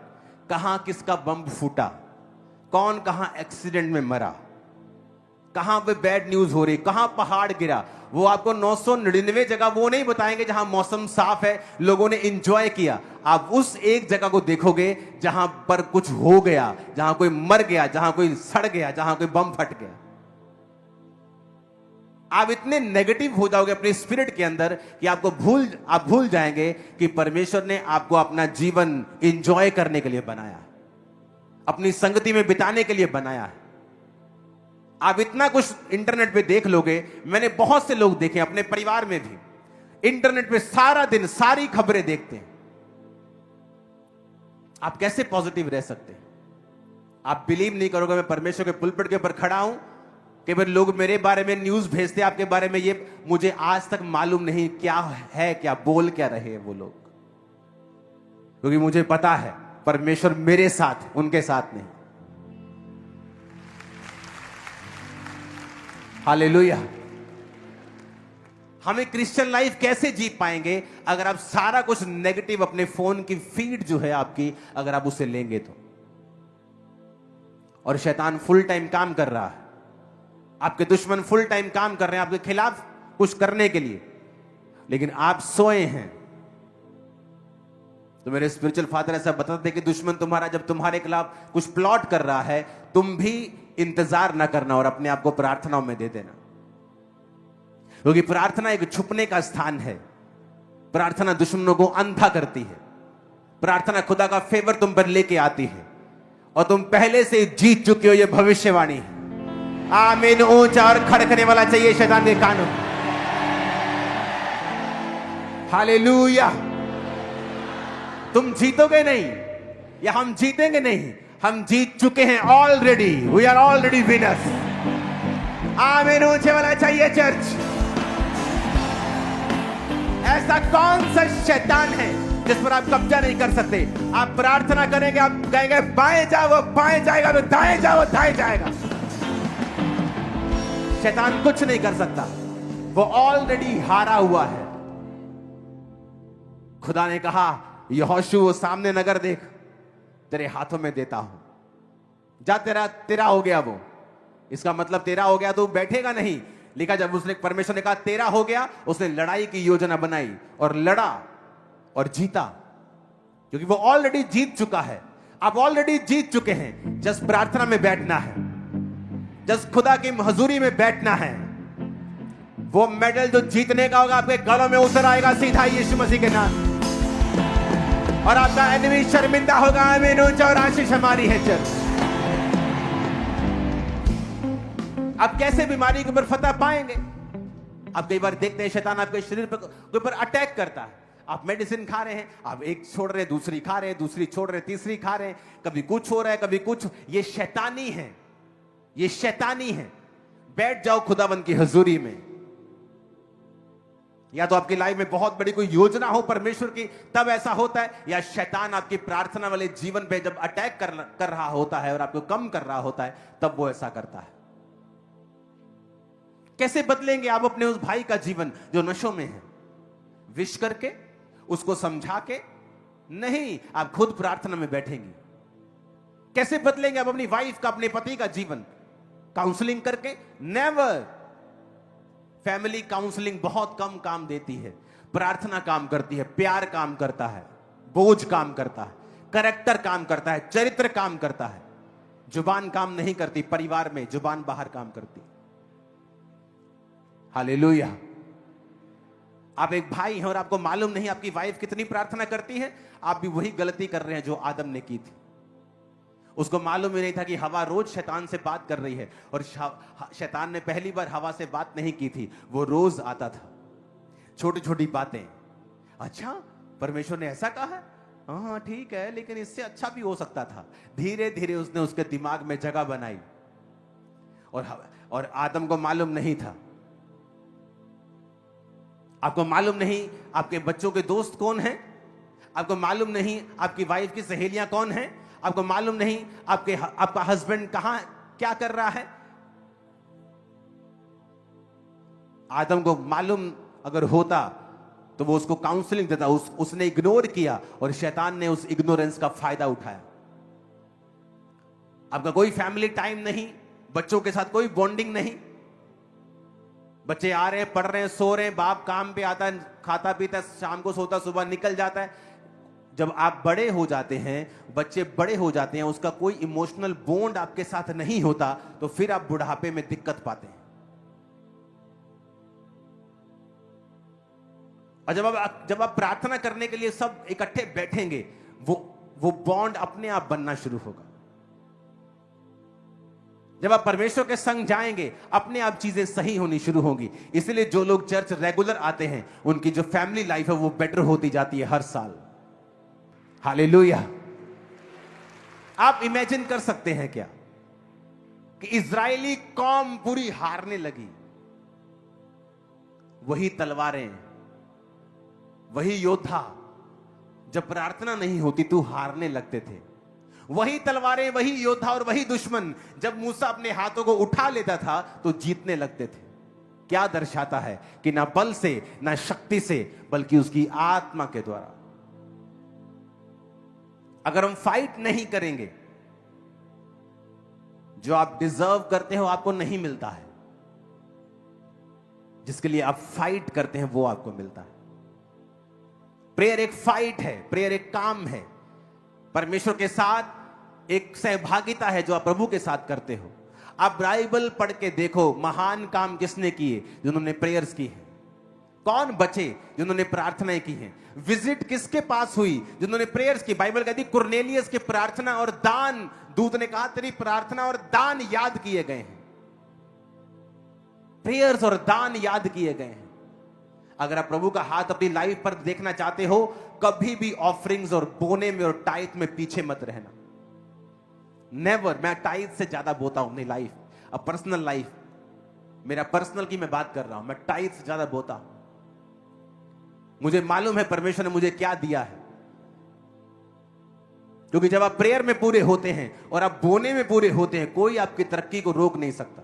कहां किसका बम फूटा, कौन कहां एक्सीडेंट में मरा, कहां पे बैड न्यूज हो रही, कहां पहाड़ गिरा। वो आपको 999 जगह वो नहीं बताएंगे जहां मौसम साफ है, लोगों ने एंजॉय किया। आप उस एक जगह को देखोगे जहां पर कुछ हो गया, जहां कोई मर गया, जहां कोई सड़ गया, जहां कोई बम फट गया। आप इतने नेगेटिव हो जाओगे अपने स्पिरिट के अंदर कि आप भूल जाएंगे कि परमेश्वर ने आपको अपना जीवन एंजॉय करने के लिए बनाया, अपनी संगति में बिताने के लिए बनाया है। आप इतना कुछ इंटरनेट पे देख लोगे। मैंने बहुत से लोग देखे अपने परिवार में भी, इंटरनेट पे सारा दिन सारी खबरें देखते हैं। आप कैसे पॉजिटिव रह सकते हैं? आप बिलीव नहीं करोगे, मैं परमेश्वर के पुलपिट के ऊपर खड़ा हूं कि भाई लोग मेरे बारे में न्यूज भेजते आपके बारे में, ये मुझे आज तक मालूम नहीं क्या है, क्या बोल क्या रहे हैं वो लोग, क्योंकि मुझे पता है परमेश्वर मेरे साथ, उनके साथ नहीं। हालेलुया। हमें क्रिश्चियन लाइफ कैसे जी पाएंगे अगर आप सारा कुछ नेगेटिव, अपने फोन की फीड जो है आपकी, अगर आप उसे लेंगे तो। और शैतान फुल टाइम काम कर रहा है, आपके दुश्मन फुल टाइम काम कर रहे हैं आपके खिलाफ कुछ करने के लिए, लेकिन आप सोए हैं। तो मेरे स्पिरिचुअल फादर ऐसा बताते कि दुश्मन तुम्हारा जब तुम्हारे खिलाफ कुछ प्लॉट कर रहा है, तुम भी इंतजार ना करना और अपने आप को प्रार्थनाओं में दे देना, क्योंकि प्रार्थना एक छुपने का स्थान है। प्रार्थना दुश्मनों को अंधा करती है। प्रार्थना खुदा का फेवर तुम पर लेके आती है, और तुम पहले से जीत चुके हो, यह भविष्यवाणी है। आमीन। ऊंचा और खड़कने वाला चाहिए शैतान के कानों। हालेलुया। तुम जीतोगे नहीं, या हम जीतेंगे नहीं, हम जीत चुके हैं already. We are already winners. आमीन। ऊंचे वाला चाहिए चर्च। ऐसा कौन सा शैतान है जिस पर आप कब्जा नहीं कर सकते? आप प्रार्थना करेंगे, आप कहेंगे बाएं जाओ वो बाएं जाएगा, तो दाएं जाओ वो दाएं जाएगा। शैतान कुछ नहीं कर सकता, वो ऑलरेडी हारा हुआ है। खुदा ने कहा यहोशू वो सामने नगर देख, तेरे हाथों में देता हूं, जा तेरा हो गया वो। इसका मतलब तेरा हो गया तो बैठेगा नहीं। लिखा जब उसने परमेश्वर ने कहा तेरा हो गया, उसने लड़ाई की योजना बनाई और लड़ा और जीता, क्योंकि वो ऑलरेडी जीत चुका है। आप ऑलरेडी जीत चुके हैं। जस्ट प्रार्थना में बैठना है, जस्ट खुदा की हजूरी में बैठना है। वो मेडल जो जीतने का होगा आपके गलों में उतर आएगा सीधा यीशु मसीह के नाम, और आपका एनिमी शर्मिंदा होगा। आमीन। ऊंचा और आशीष हमारी है चर्च। आप कैसे बीमारी के ऊपर फतह पाएंगे? आप कई बार देखते हैं शैतान आपके शरीर के ऊपर अटैक करता है। आप मेडिसिन खा रहे हैं, आप एक छोड़ रहे हैं, दूसरी खा रहे हैं, दूसरी छोड़ रहे हैं, तीसरी खा रहे हैं, कभी कुछ हो रहा है, कभी कुछ। ये शैतानी है, ये शैतानी है। बैठ जाओ खुदावंद की हजूरी में। या तो आपकी लाइफ में बहुत बड़ी कोई योजना हो परमेश्वर की, तब ऐसा होता है, या शैतान आपकी प्रार्थना वाले जीवन पे जब अटैक कर रहा होता है और आपको कम कर रहा होता है, तब वो ऐसा करता है। कैसे बदलेंगे आप अपने उस भाई का जीवन जो नशों में है? विश करके, उसको समझा के नहीं, आप खुद प्रार्थना में बैठेंगे। कैसे बदलेंगे आप अपनी वाइफ का, अपने पति का जीवन? काउंसलिंग करके? नेवर। फैमिली काउंसलिंग बहुत कम काम देती है, प्रार्थना काम करती है, प्यार काम करता है, बोझ काम करता है, कैरेक्टर काम करता है, चरित्र काम करता है। जुबान काम नहीं करती, परिवार में जुबान बाहर काम करती। हालेलुया। आप एक भाई हैं और आपको मालूम नहीं आपकी वाइफ कितनी प्रार्थना करती है, आप भी वही गलती कर रहे हैं जो आदम ने की थी। उसको मालूम ही नहीं था कि हवा रोज शैतान से बात कर रही है, और शैतान ने पहली बार हवा से बात नहीं की थी, वो रोज आता था, छोटी छोटी बातें। अच्छा, परमेश्वर ने ऐसा कहा है, हाँ ठीक है, लेकिन इससे अच्छा भी हो सकता था। धीरे धीरे उसने उसके दिमाग में जगह बनाई, और आदम को मालूम नहीं था। आपको मालूम नहीं आपके बच्चों के दोस्त कौन हैं, आपको मालूम नहीं आपकी वाइफ की सहेलियां कौन हैं, आपको मालूम नहीं आपका हस्बैंड कहां क्या कर रहा है। आदम को मालूम अगर होता तो वो उसको काउंसलिंग देता, उसने इग्नोर किया और शैतान ने उस इग्नोरेंस का फायदा उठाया। आपका कोई फैमिली टाइम नहीं, बच्चों के साथ कोई बॉन्डिंग नहीं। बच्चे आ रहे हैं, पढ़ रहे हैं, सो रहे हैं, बाप काम पे आता है, खाता पीता है, शाम को सोता, सुबह निकल जाता है। जब आप बड़े हो जाते हैं, बच्चे बड़े हो जाते हैं, उसका कोई इमोशनल बॉन्ड आपके साथ नहीं होता, तो फिर आप बुढ़ापे में दिक्कत पाते हैं। और जब आप प्रार्थना करने के लिए सब इकट्ठे बैठेंगे, वो बॉन्ड अपने आप बनना शुरू होगा। जब आप परमेश्वर के संग जाएंगे, अपने आप चीजें सही होनी शुरू होंगी। इसलिए जो लोग चर्च रेगुलर आते हैं, उनकी जो फैमिली लाइफ है वो बेटर होती जाती है हर साल। हालेलुया। आप इमेजिन कर सकते हैं क्या कि इजरायली कौम पूरी हारने लगी? वही तलवारें, वही योद्धा, जब प्रार्थना नहीं होती तो हारने लगते थे। वही तलवारें, वही योद्धा और वही दुश्मन, जब मूसा अपने हाथों को उठा लेता था तो जीतने लगते थे। क्या दर्शाता है कि ना बल से, ना शक्ति से, बल्कि उसकी आत्मा के द्वारा। अगर हम फाइट नहीं करेंगे, जो आप डिजर्व करते हो आपको नहीं मिलता है, जिसके लिए आप फाइट करते हैं वो आपको मिलता है। प्रेयर एक फाइट है, प्रेयर एक काम है, परमेश्वर के साथ एक सहभागिता है जो आप प्रभु के साथ करते हो। आप बाइबल पढ़ के देखो, महान काम किसने किए? जिन्होंने प्रेयर्स की है। कौन बचे? जिन्होंने प्रार्थनाएं की हैं। विजिट किसके पास हुई? जिन्होंने प्रेयर्स की। बाइबल कहती कुरनेलियस की प्रार्थना और दान, दूत ने कहा तेरी प्रार्थना और दान याद किए गए हैं। प्रेयर्स और दान याद किए गए हैं। अगर आप प्रभु का हाथ अपनी लाइफ पर देखना चाहते हो, कभी भी ऑफरिंग्स और बोने में और टाइथ में पीछे मत रहना। नेवर। मैं टाइथ से ज्यादा बोता हूं अपनी लाइफ, अब पर्सनल लाइफ, मेरा पर्सनल की मैं बात कर रहा हूं, मैं टाइथ से ज्यादा बोता हूं। मुझे मालूम है परमेश्वर ने मुझे क्या दिया है। क्योंकि जब आप प्रेयर में पूरे होते हैं और आप बोने में पूरे होते हैं, कोई आपकी तरक्की को रोक नहीं सकता।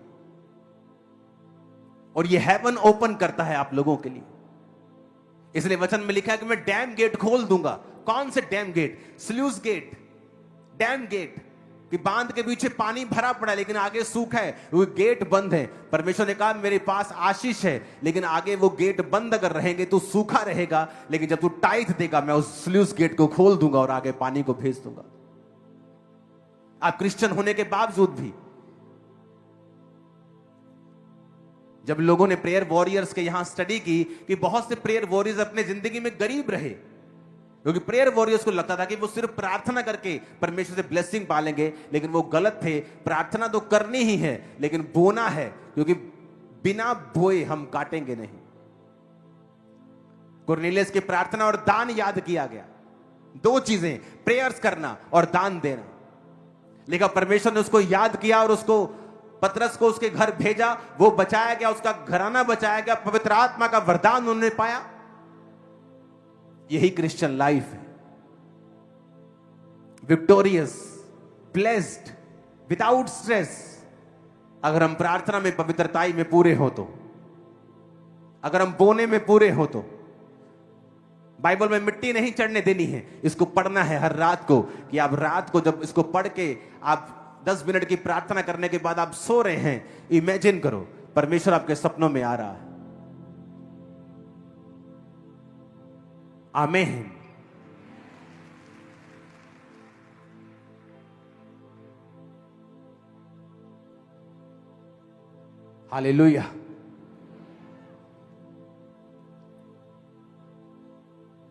और ये हेवन ओपन करता है आप लोगों के लिए। इसलिए वचन में लिखा है कि मैं डैम गेट खोल दूंगा। कौन से dam gate? Sluice gate, dam gate, कि बांध के पीछे पानी भरा पड़ा है लेकिन आगे सूखा है, वो गेट बंद है। परमेश्वर ने कहा मेरे पास आशीष है, लेकिन आगे वो गेट बंद अगर रहेंगे तो सूखा रहेगा, लेकिन जब तू टाइट देगा मैं उस स्लूज गेट को खोल दूंगा और आगे पानी को भेज दूंगा। आप क्रिश्चियन होने के बावजूद भी, जब लोगों ने प्रेयर वॉरियर्स के यहां स्टडी की कि बहुत से प्रेयर वॉरियर्स अपने जिंदगी में गरीब रहे, क्योंकि प्रेयर वॉरियर्स को लगता था कि वो सिर्फ प्रार्थना करके परमेश्वर से ब्लेसिंग पालेंगे, लेकिन वो गलत थे। प्रार्थना तो करनी ही है, लेकिन बोना है, क्योंकि बिना बोए हम काटेंगे नहीं। कुरनेलियस की प्रार्थना और दान याद किया गया। दो चीजें, प्रेयर्स करना और दान देना। लेकिन परमेश्वर ने उसको याद किया और उसको, पतरस को उसके घर भेजा, वो बचाया गया, उसका घराना बचाया गया, पवित्र आत्मा का वरदान उन्होंने पाया। यही क्रिश्चियन लाइफ है, विक्टोरियस, ब्लेस्ड, विदाउट स्ट्रेस। अगर हम प्रार्थना में, पवित्रताई में पूरे हो तो, अगर हम बोने में पूरे हो तो। बाइबल में मिट्टी नहीं चढ़ने देनी है, इसको पढ़ना है हर रात को, कि आप रात को जब इसको पढ़ के आप 10 मिनट की प्रार्थना करने के बाद आप सो रहे हैं, इमेजिन करो परमेश्वर आपके सपनों में आ रहा है। आमीन। हालेलुया।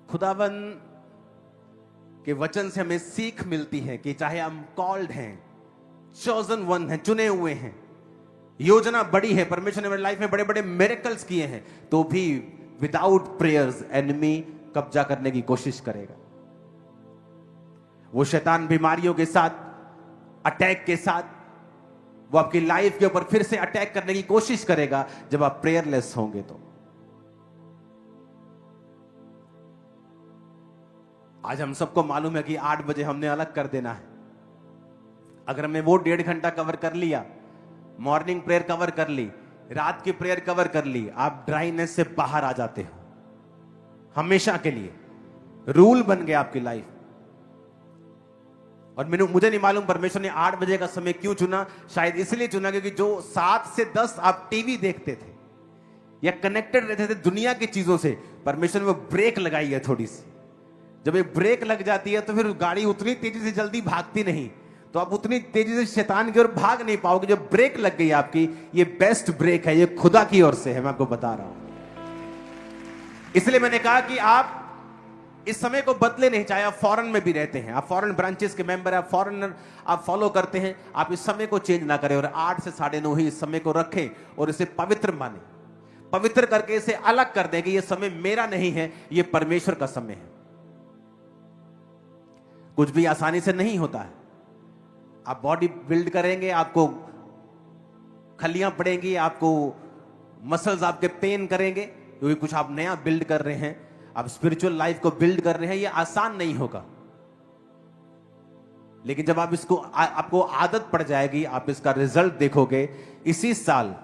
खुदावन के वचन से हमें सीख मिलती है कि चाहे हम कॉल्ड हैं, चोजन वन हैं, चुने हुए हैं, योजना बड़ी है, परमेश्वर ने मेरी लाइफ में बड़े बड़े मिरेकल्स किए हैं, तो भी विदाउट प्रेयर्स एनिमी कब्जा करने की कोशिश करेगा। वो शैतान बीमारियों के साथ, अटैक के साथ, वो आपकी लाइफ के ऊपर फिर से अटैक करने की कोशिश करेगा जब आप प्रेयरलेस होंगे तो। आज हम सबको मालूम है कि 8 बजे हमने अलग कर देना है। अगर हमने वो 1.5 घंटा कवर कर लिया, मॉर्निंग प्रेयर कवर कर ली, रात की प्रेयर कवर कर ली, आप ड्राइनेस से बाहर आ जाते हो हमेशा के लिए। रूल बन गया आपकी लाइफ। और मुझे नहीं मालूम परमेश्वर ने 8 बजे का समय क्यों चुना। शायद इसलिए चुना क्योंकि जो 7 से 10 आप टीवी देखते थे या कनेक्टेड रहते थे दुनिया की चीजों से, परमेश्वर ने वो ब्रेक लगाई है थोड़ी सी। जब एक ब्रेक लग जाती है तो फिर गाड़ी उतनी तेजी से जल्दी भागती नहीं, तो आप उतनी तेजी से शैतान की ओर भाग नहीं पाओगे। जब ब्रेक लग गई आपकी, ये बेस्ट ब्रेक है, ये खुदा की ओर से है, मैं आपको बता रहा हूं। इसलिए मैंने कहा कि आप इस समय को बदले नहीं, चाहे आप फॉरेन में भी रहते हैं, आप फॉरेन ब्रांचेस के मेंबर हैं, आप फॉरेनर आप फॉलो करते हैं, आप इस समय को चेंज ना करें और 8 से 9:30 ही इस समय को रखें और इसे पवित्र माने, पवित्र करके इसे अलग कर दें कि यह समय मेरा नहीं है, यह परमेश्वर का समय है। कुछ भी आसानी से नहीं होता है। आप बॉडी बिल्ड करेंगे, आपको खलियां पड़ेंगी, आपको मसल्स आपके पेन करेंगे, क्योंकि कुछ आप नया बिल्ड कर रहे हैं, आप स्पिरिचुअल लाइफ को बिल्ड कर रहे हैं। ये आसान नहीं होगा, लेकिन जब आप इसको आपको आदत पड़ जाएगी, आप इसका रिजल्ट देखोगे। इसी साल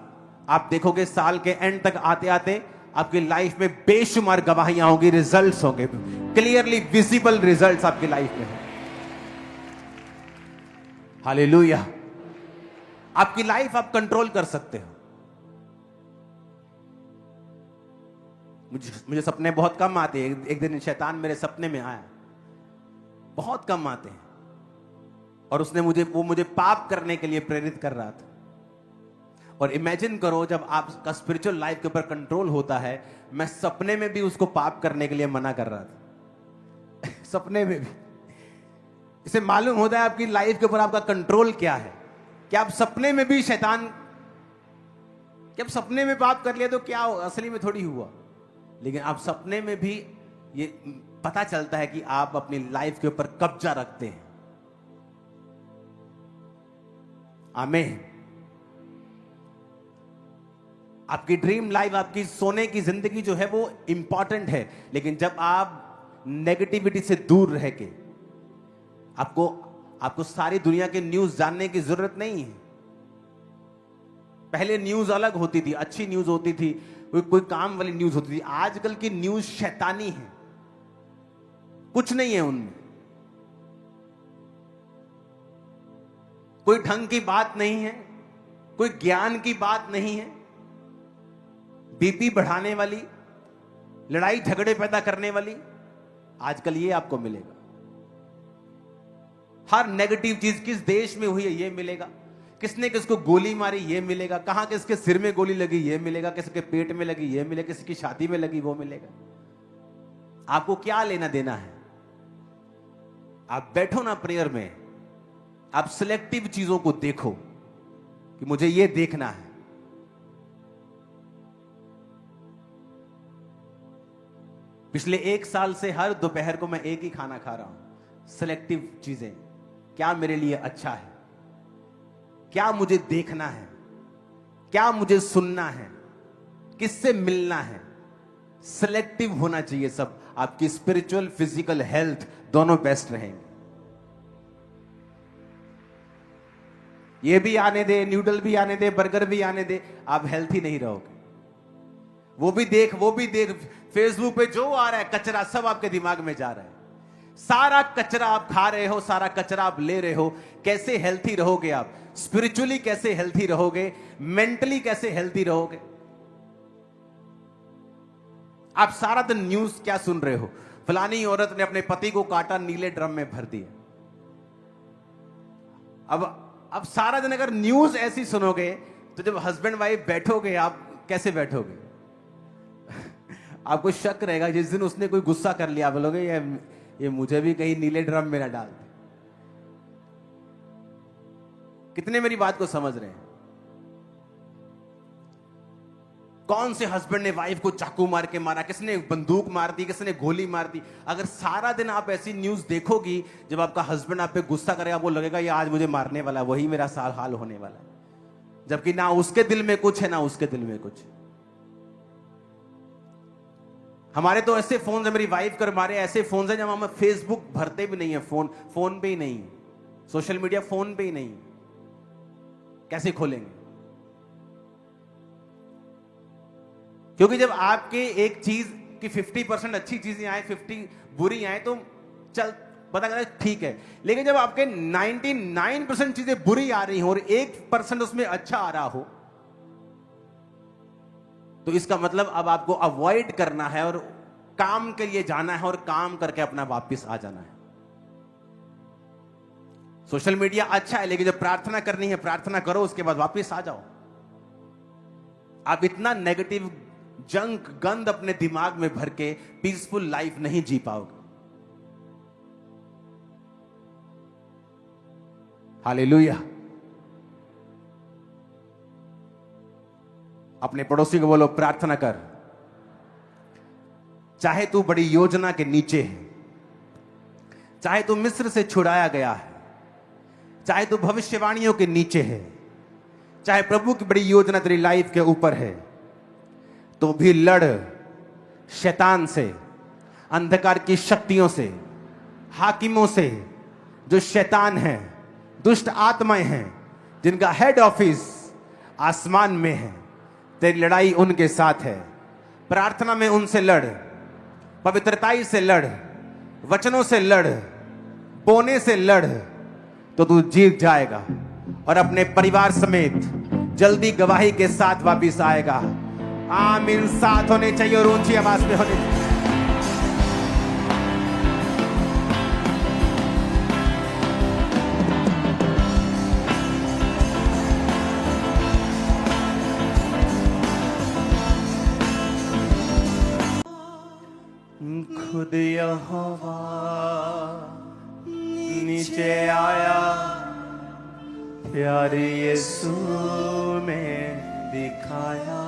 आप देखोगे, साल के एंड तक आते आते आपकी लाइफ में बेशुमार गवाहियां होंगी, रिजल्ट्स होंगे, क्लियरली विजिबल रिजल्ट्स आपकी लाइफ में हैं। हालेलुया। आपकी लाइफ आप कंट्रोल कर सकते हो। मुझे सपने बहुत कम आते हैं। एक दिन शैतान मेरे सपने में आया, बहुत कम आते हैं, और उसने मुझे पाप करने के लिए प्रेरित कर रहा था। और इमेजिन करो, जब आपका स्पिरिचुअल लाइफ के ऊपर कंट्रोल होता है, मैं सपने में भी उसको पाप करने के लिए मना कर रहा था सपने में भी। इसे मालूम होता है आपकी लाइफ के ऊपर आपका कंट्रोल क्या है, कि आप सपने में भी शैतान, कि आप सपने में पाप कर लिया तो क्या होगा, असली में थोड़ी हुआ, लेकिन आप सपने में भी ये पता चलता है कि आप अपनी लाइफ के ऊपर कब्जा रखते हैं। आमीन। आपकी ड्रीम लाइफ, आपकी सोने की जिंदगी जो है वो इंपॉर्टेंट है, लेकिन जब आप नेगेटिविटी से दूर रह के, आपको सारी दुनिया के न्यूज जानने की जरूरत नहीं है। पहले न्यूज अलग होती थी, अच्छी न्यूज होती थी, कोई काम वाली न्यूज होती थी। आजकल की न्यूज शैतानी है, कुछ नहीं है उनमें, कोई ढंग की बात नहीं है, कोई ज्ञान की बात नहीं है, बीपी बढ़ाने वाली, लड़ाई झगड़े पैदा करने वाली, आजकल ये आपको मिलेगा। हर नेगेटिव चीज किस देश में हुई है ये मिलेगा, किसने किसको गोली मारी ये मिलेगा, कहां किसके सिर में गोली लगी ये मिलेगा, किसके पेट में लगी ये मिलेगा, किसी की छाती में लगी वो मिलेगा। आपको क्या लेना देना है? आप बैठो ना प्रेयर में, आप सिलेक्टिव चीजों को देखो कि मुझे ये देखना है। पिछले 1 साल से हर दोपहर को मैं एक ही खाना खा रहा हूं, सिलेक्टिव चीजें। क्या मेरे लिए अच्छा है, क्या मुझे देखना है, क्या मुझे सुनना है, किससे मिलना है, सिलेक्टिव होना चाहिए सब। आपकी स्पिरिचुअल फिजिकल हेल्थ दोनों बेस्ट रहेंगे। ये भी आने दे, न्यूडल भी आने दे, बर्गर भी आने दे, आप हेल्थी नहीं रहोगे। वो भी देख, फेसबुक पे जो आ रहा है कचरा सब आपके दिमाग में जा रहा है। सारा कचरा आप खा रहे हो, सारा कचरा आप ले रहे हो। कैसे हेल्थी रहोगे आप? स्पिरिचुअली कैसे हेल्थी रहोगे? मेंटली कैसे हेल्थी रहोगे? आप सारा दिन न्यूज क्या सुन रहे हो? फलानी औरत ने अपने पति को काटा, नीले ड्रम में भर दिया। अब सारा दिन अगर न्यूज ऐसी सुनोगे तो जब हस्बैंड वाइफ बैठोगे, आप कैसे बैठोगे? आपको शक रहेगा। जिस दिन उसने कोई गुस्सा कर लिया, बोलोगे ये मुझे भी कहीं नीले ड्रम में ना डाल दे। कितने मेरी बात को समझ रहे हैं? कौन से हस्बैंड ने वाइफ को चाकू मार के मारा, किसने बंदूक मार दी, किसने गोली मार दी? अगर सारा दिन आप ऐसी न्यूज देखोगी, जब आपका हस्बैंड आप पे गुस्सा करेगा, वो लगेगा ये आज मुझे मारने वाला है, वही मेरा हाल होने वाला है। जबकि ना उसके दिल में कुछ है, ना उसके दिल में कुछ। हमारे तो ऐसे फोन है, मेरी वाइफ कर हमारे ऐसे फोन है जब हम फेसबुक भरते भी नहीं है, फोन पे ही नहीं, सोशल मीडिया फोन पे ही नहीं, कैसे खोलेंगे? क्योंकि जब आपके एक चीज की 50% अच्छी चीजें आए, 50 बुरी आए, तो चल पता करें ठीक है। लेकिन जब आपके 99% चीजें बुरी आ रही हो और 1% उसमें अच्छा आ रहा हो, तो इसका मतलब अब आपको अवॉइड करना है और काम के लिए जाना है और काम करके अपना वापस आ जाना है। सोशल मीडिया अच्छा है, लेकिन जब प्रार्थना करनी है, प्रार्थना करो, उसके बाद वापस आ जाओ। आप इतना नेगेटिव जंक गंद अपने दिमाग में भर के पीसफुल लाइफ नहीं जी पाओगे। हालेलुया। अपने पड़ोसी को बोलो, प्रार्थना कर। चाहे तू बड़ी योजना के नीचे है, चाहे तू मिस्र से छुड़ाया गया है, चाहे तू भविष्यवाणियों के नीचे है, चाहे प्रभु की बड़ी योजना तेरी लाइफ के ऊपर है, तो भी लड़ शैतान से, अंधकार की शक्तियों से, हाकिमों से, जो शैतान है, दुष्ट आत्माएं हैं, जिनका हेड ऑफिस आसमान में है। तेरी लड़ाई उनके साथ है। प्रार्थना में उनसे लड़, पवित्रताई से लड़, वचनों से लड़, बोने से लड़, तो तू जीत जाएगा और अपने परिवार समेत जल्दी गवाही के साथ वापिस आएगा। आमीन। साथ होने चाहिए और ऊंची आवाज में होने चाहिए। खुद यहोवा नीचे आया, प्यार यीशु में दिखाया,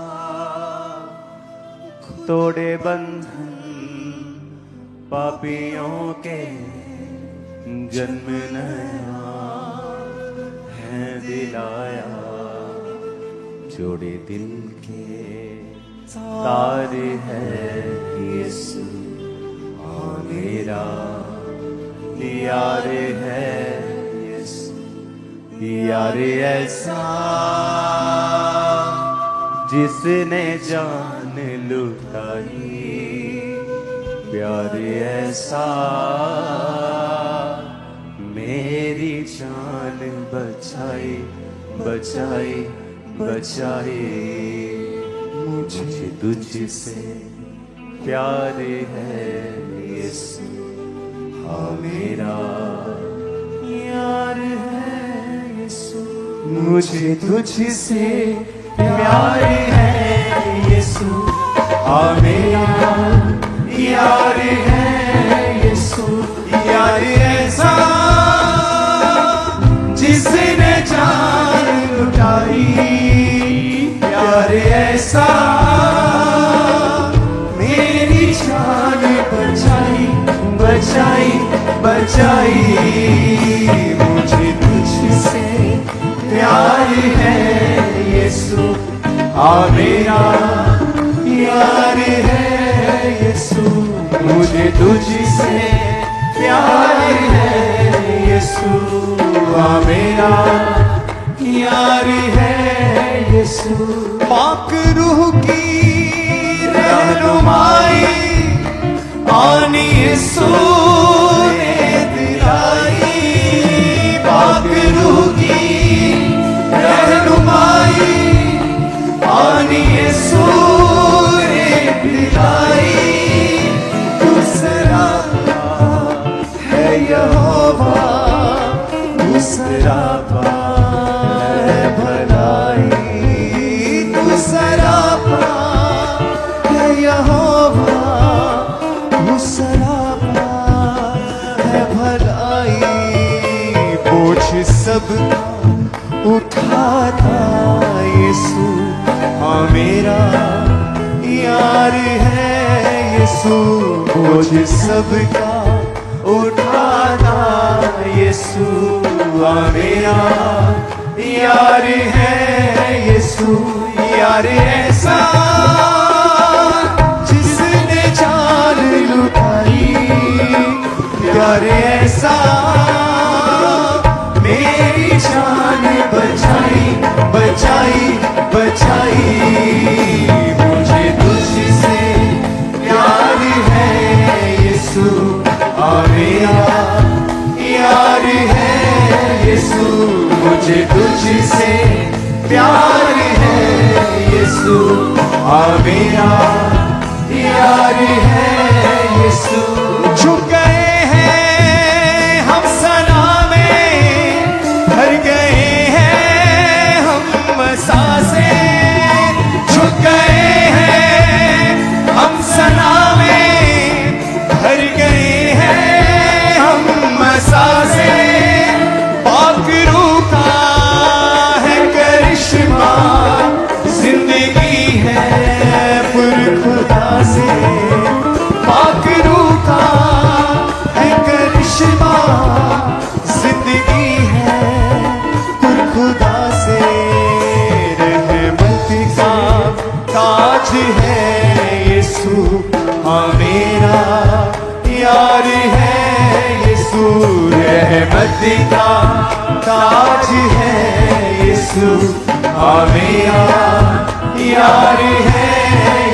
तोड़े बंधन पापियों के, जन्म नया है दिलाया, जोड़े दिल के तारे हैं यीशु हाँ मेरा यार है यीशु यार ऐसा जिसने जान लुटाई प्यार ऐसा मेरी जान बचाई बचाई बचाई मुझे तुझसे प्यार है यीशु हाँ मेरा यार है यीशु मुझे तुझसे प्यार है यीशु हाँ मेरा यार है यीशु यार ऐसा जिसने जान लुटाई प्यार ऐसा मेरी जान बचाई बचाई बचाई मुझे तुझसे प्यार है यीशु हाँ मेरा यार है यीशु मुझे तुझसे प्यार है यीशु हाँ मेरा यार है यीशु पाक रूह की रहनुमाई आनी यीशु ने दिलाई पाक रूह की रहनुमाई आनी यीशु ने दिलाई दूसरा है यहोवा दूसरा है भलाई दूसरा है यहोवा दूसरा है भलाई बोझ सब उठाता यीशु हाँ मेरा यार है यीशु बोझ सबका उठाता यीशु हाँ मेरा यार है यीशु यार ऐसा जिसने जान लुटाई यार ऐसा मेरी जान बचाई बचाई बचाई मुझे तुझसे प्यार है यीशु हाँ मेरा यार है यीशु मुझे तुझसे प्यार है यीशु हाँ मेरा यार है यीशु झुक गए हैं हम सना में भर गए हैं हम सांसे झुक गए हैं हम सना में भर गए हैं हम सांसे पाक रूह का है करिश्मा जिंदगी है खुदा से पाक रूह का है करिश्मा जिंदगी है खुदा से रहमत का ताज है यीशु हाँ मेरा यार है यीशु रहमत का ताज है यीशु हाँ मेरा यार है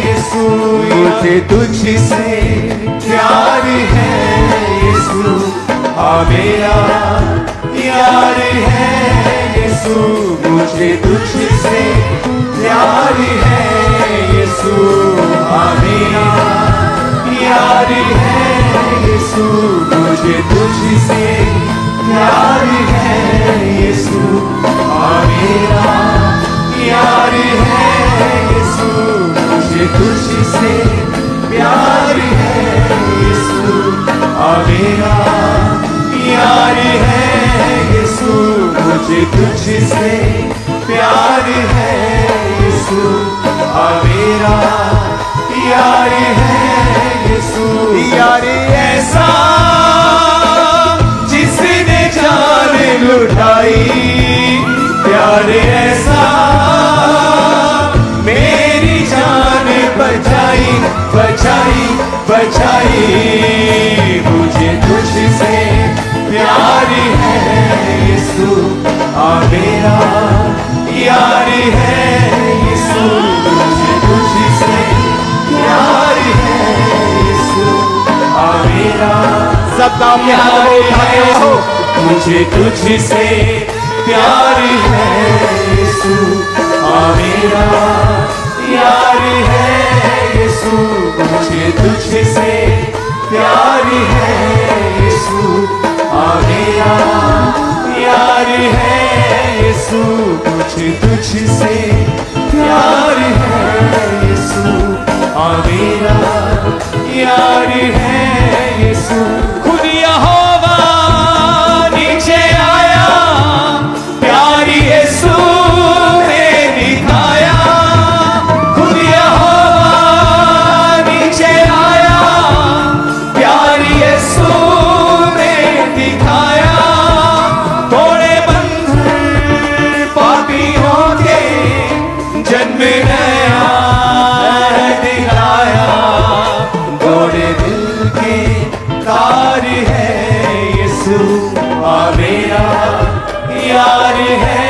यीशु मुझे तुझसे प्यार है यीशु हाँ मेरा यार है यीशु मुझे तुझसे प्यार है यीशु हाँ मेरा यार है यीशु मुझे तुझसे प्यार है यीशु हाँ मेरा यार है यीशु मुझे तुझसे प्यार है यीशु हाँ मेरा यार है यीशु मुझे तुझसे प्यार है यीशु हाँ मेरा यार है यीशु यार ऐसा जिसने जान लुटाई प्यार ऐसा बचाई, मुझे तुझसे प्यार है यीशु, आ मेरा यार है यीशु, मुझे तुझसे प्यार है यीशु, आ मेरा सब गाँव के हाथ को उठा के हो। मुझे तुझसे प्यार है यीशु, आ मेरा यार है यीशु, मुझे तुझसे प्यार है यीशु, आ मेरा यार है यीशु, मुझे तुझसे प्यार है यीशु, आ मेरा यार है यीशु। खुद यहोवा नीचे आया, प्यार यीशु ने दिखाया, खुद यहोवा नीचे आया, प्यार यीशु ने दिखाया, तोड़े बंधन पापियों के जन्म नया दिलाया, तोड़े दिल के तार है यीशु, आ मेरा यार है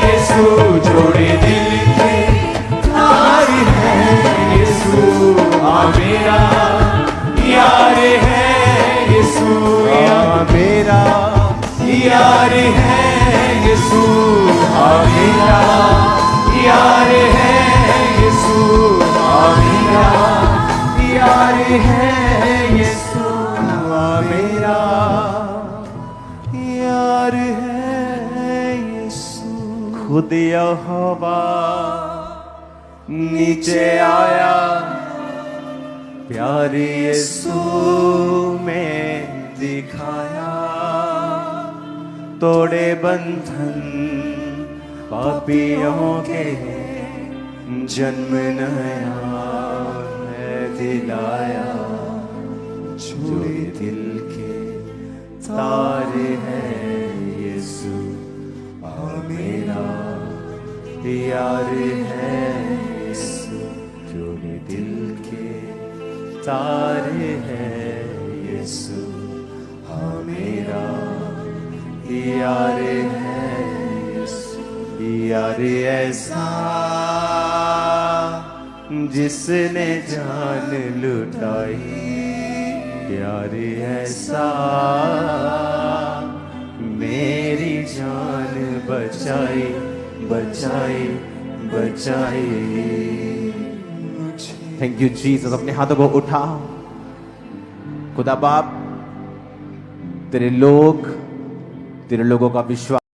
यीशु, जोड़े दिल के तार है यीशु, आ मेरा यार है यीशु, आ मेरा यार है यीशु, आ मेरा यार है यीशु, आ मेरा यार है यीशु, आ मेरा यार है यीशु। खुद यहोवा नीचे आया, प्यार यीशु में दिखाया, तोड़े बंधन पापियों के जन्म नया है दिलाया, जोड़े दिल के तार है यीशु, आ मेरा यार है यीशु, जोड़े दिल के तार है यीशु, आ मेरा यार है यीशु। यार ऐसा जिसने जान लुटाई, यार ऐसा मेरी जान बचाई, बचाई, बचाई। Thank you Jesus. अपने हाथों को उठा। खुदा बाप, तेरे लोगों का विश्वास